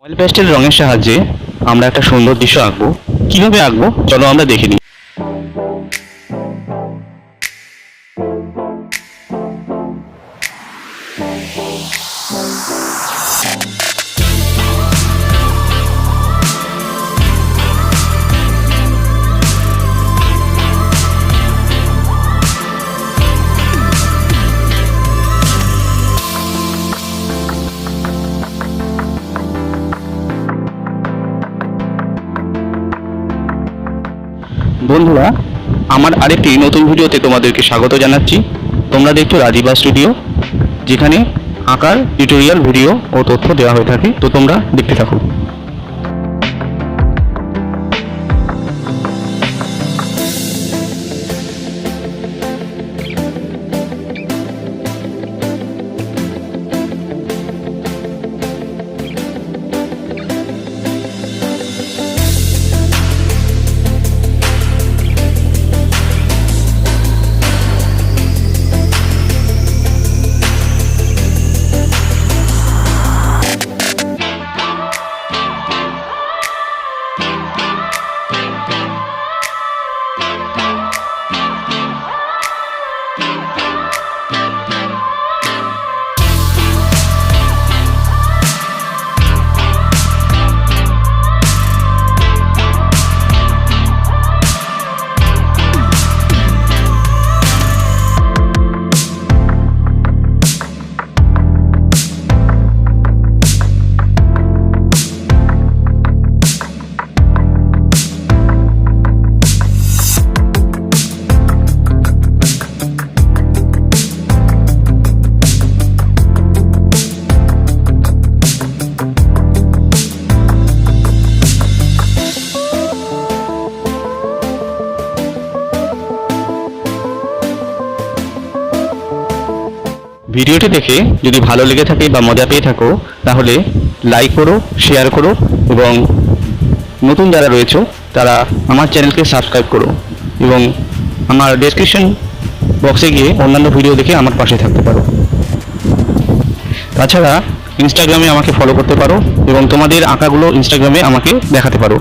Oil pastel রঙের সাহায্যে আমরা একটা সুন্দর দৃশ্য আঁকবো। কিভাবে আঁকবো চলো আমরা দেখে নিই। বন্ধুরা, আমার আরেকটি নতুন ভিডিওতে তোমাদেরকে স্বাগত জানাচ্ছি। তোমরা দেখছো রাজীব স্টুডিও, যেখানে আঁকার টিউটোরিয়াল ভিডিও ও তথ্য দেওয়া হয়ে থাকে। তো তোমরা দেখতে থাকো। ভিডিওটি দেখে যদি ভালো লেগে থাকে বা মজা পেয়ে থাকো, তাহলে লাইক করো, শেয়ার করো এবং নতুন যারা রয়েছে তারা আমার চ্যানেলকে সাবস্ক্রাইব করো এবং আমার ডেসক্রিপশন বক্সে গিয়ে অন্যান্য ভিডিও দেখে আমার পাশে থাকতে পারো। তাছাড়া ইনস্টাগ্রামে আমাকে ফলো করতে পারো এবং তোমাদের আঁকাগুলো ইনস্টাগ্রামে আমাকে দেখাতে পারো।